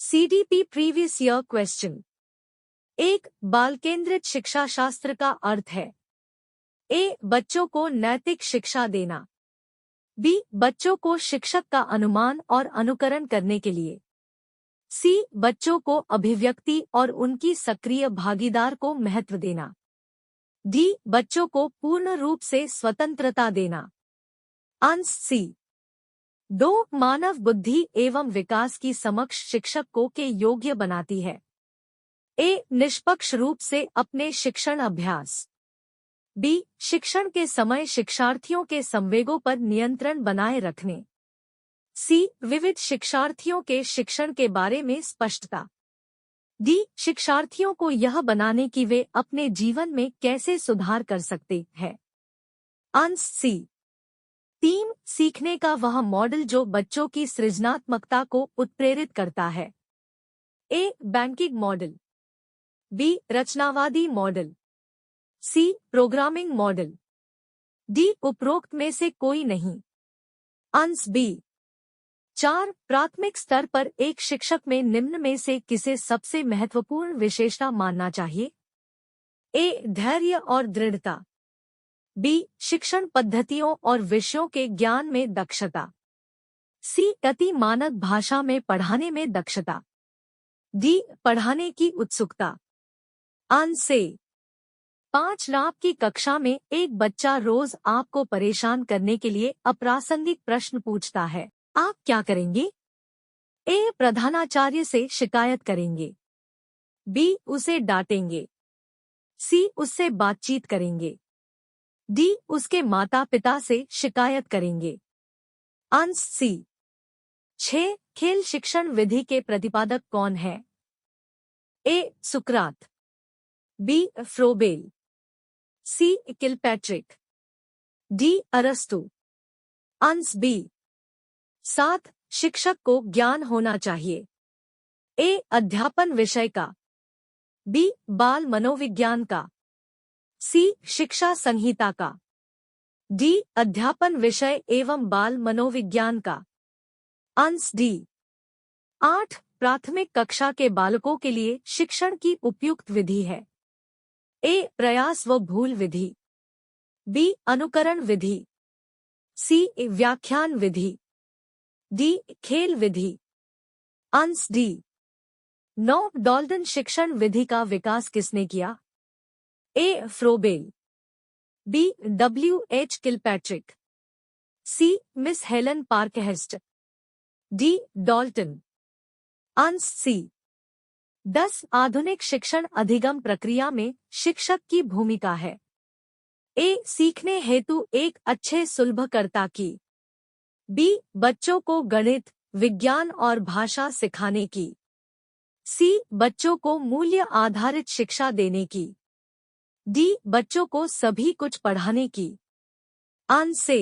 CDP previous year question. एक, बाल केंद्रित शिक्षा शास्त्र का अर्थ है। ए, बच्चों को नैतिक शिक्षा देना। बी, बच्चों को शिक्षक का अनुमान और अनुकरण करने के लिए। सी, बच्चों को अभिव्यक्ति और उनकी सक्रिय भागीदार को महत्व देना। डी, बच्चों को पूर्ण रूप से स्वतंत्रता देना। Answer C. 2, मानव बुद्धि एवं विकास की समक्ष शिक्षक को के योग्य बनाती है। ए, निष्पक्ष रूप से अपने शिक्षण अभ्यास। बी, शिक्षण के समय शिक्षार्थियों के संवेगों पर नियंत्रण बनाए रखने। सी, विविध शिक्षार्थियों के शिक्षण के बारे में स्पष्टता। डी, शिक्षार्थियों को यह बनाने कि वे अपने जीवन में कैसे सुधार कर सकते हैं। Answer C. 3, सीखने का वह मॉडल जो बच्चों की सृजनात्मकता को उत्प्रेरित करता है। A, banking model. बी, रचनावादी model. C, programming model. D, उपरोक्त में से कोई नहीं। Answer B. 4, प्राथमिक स्तर पर एक शिक्षक में निम्न में से किसे सबसे महत्वपूर्ण विशेषता मानना चाहिए। ए, धैर्य और दृढ़ता। बी, शिक्षण पद्धतियों और विषयों के ज्ञान में दक्षता। सी, अति मानक भाषा में पढ़ाने में दक्षता। डी, पढ़ाने की उत्सुकता। आंसर 5, लाभ की कक्षा में एक बच्चा रोज आपको परेशान करने के लिए अप्रासंगिक प्रश्न पूछता है, आप क्या करेंगे। ए, प्रधानाचार्य से शिकायत करेंगे। बी, उसे डांटेंगे। सी, उससे बातचीत करेंगे। डी, उसके माता पिता से शिकायत करेंगे। Answer C. 6, खेल शिक्षण विधि के प्रतिपादक कौन है। ए, सुकरात। B, Froebel. C, Kilpatrick. D, अरस्तु। Answer B. 7, शिक्षक को ज्ञान होना चाहिए। ए, अध्यापन विषय का। बी, बाल मनोविज्ञान का। सी, शिक्षा संहिता का। डी, अध्यापन विषय एवं बाल मनोविज्ञान का। Answer D. 8, प्राथमिक कक्षा के बालकों के लिए शिक्षण की उपयुक्त विधि है। ए, प्रयास व भूल विधि। बी, अनुकरण विधि। सी, व्याख्यान विधि। डी, खेल विधि। Answer D. 9, डॉल्टन शिक्षण विधि का विकास किसने किया। A, Froebel. B, W.H. Kilpatrick. C, Miss Helen Parkhurst. D, Dalton. Answer C. 10, आधुनिक शिक्षण अधिगम प्रक्रिया में शिक्षक की भूमिका है। ए, सीखने हेतु एक अच्छे सुलभकर्ता की। बी, बच्चों को गणित, विज्ञान और भाषा सिखाने की। सी, बच्चों को मूल्य आधारित शिक्षा देने की। डी, बच्चों को सभी कुछ पढ़ाने की। आंसर